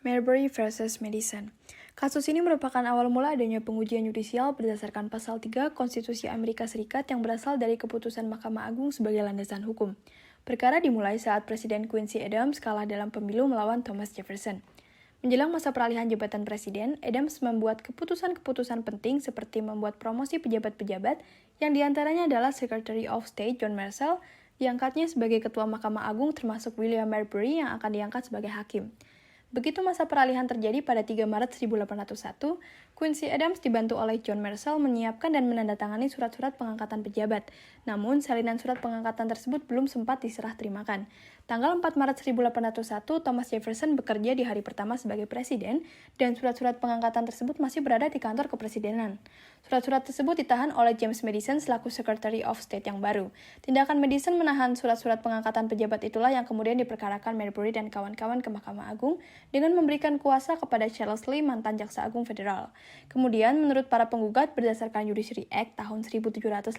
Marbury versus Madison. Kasus ini merupakan awal mula adanya pengujian yudisial berdasarkan pasal 3 Konstitusi Amerika Serikat yang berasal dari keputusan Mahkamah Agung sebagai landasan hukum. Perkara dimulai saat Presiden Quincy Adams kalah dalam pemilu melawan Thomas Jefferson. Menjelang masa peralihan jabatan presiden, Adams membuat keputusan-keputusan penting seperti membuat promosi pejabat-pejabat yang diantaranya adalah Secretary of State John Marshall, diangkatnya sebagai Ketua Mahkamah Agung termasuk William Marbury yang akan diangkat sebagai hakim. Begitu masa peralihan terjadi pada 3 Maret 1801, Quincy Adams dibantu oleh John Marshall menyiapkan dan menandatangani surat-surat pengangkatan pejabat. Namun, salinan surat pengangkatan tersebut belum sempat diserah terimakan. Tanggal 4 Maret 1801, Thomas Jefferson bekerja di hari pertama sebagai presiden, dan surat-surat pengangkatan tersebut masih berada di kantor kepresidenan. Surat-surat tersebut ditahan oleh James Madison selaku Secretary of State yang baru. Tindakan Madison menahan surat-surat pengangkatan pejabat itulah yang kemudian diperkarakan Marbury dan kawan-kawan ke Mahkamah Agung dengan memberikan kuasa kepada Charles Lee, mantan Jaksa Agung Federal. Kemudian, menurut para penggugat berdasarkan Judiciary Act tahun 1789,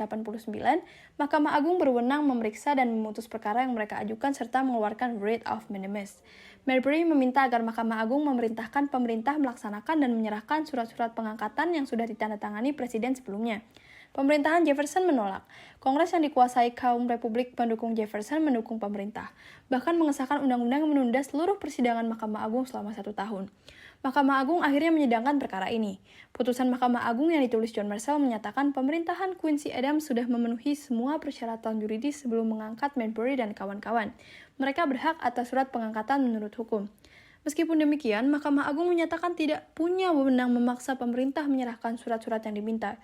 Mahkamah Agung berwenang memeriksa dan memutus perkara yang mereka ajukan serta mengeluarkan writ of mandamus. Marbury meminta agar Mahkamah Agung memerintahkan pemerintah melaksanakan dan menyerahkan surat-surat pengangkatan yang sudah ditandatangani presiden sebelumnya. Pemerintahan Jefferson menolak. Kongres yang dikuasai kaum Republik pendukung Jefferson mendukung pemerintah, bahkan mengesahkan undang-undang yang menunda seluruh persidangan Mahkamah Agung selama 1 tahun. Mahkamah Agung akhirnya menyidangkan perkara ini. Putusan Mahkamah Agung yang ditulis John Marshall menyatakan pemerintahan Quincy Adams sudah memenuhi semua persyaratan yuridis sebelum mengangkat Marbury dan kawan-kawan. Mereka berhak atas surat pengangkatan menurut hukum. Meskipun demikian, Mahkamah Agung menyatakan tidak punya wewenang memaksa pemerintah menyerahkan surat-surat yang diminta.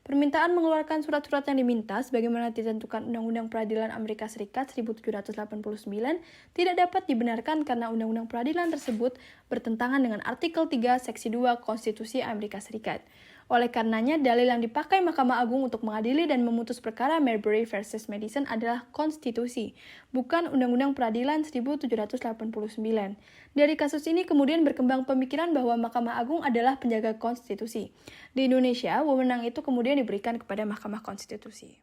Permintaan mengeluarkan surat-surat yang diminta sebagaimana ditentukan Undang-Undang Peradilan Amerika Serikat 1789 tidak dapat dibenarkan karena Undang-Undang Peradilan tersebut bertentangan dengan Artikel 3 Seksi 2 Konstitusi Amerika Serikat. Oleh karenanya, dalil yang dipakai Mahkamah Agung untuk mengadili dan memutus perkara Marbury versus Madison adalah konstitusi, bukan Undang-Undang Peradilan 1789. Dari kasus ini kemudian berkembang pemikiran bahwa Mahkamah Agung adalah penjaga konstitusi. Di Indonesia, wewenang itu kemudian diberikan kepada Mahkamah Konstitusi.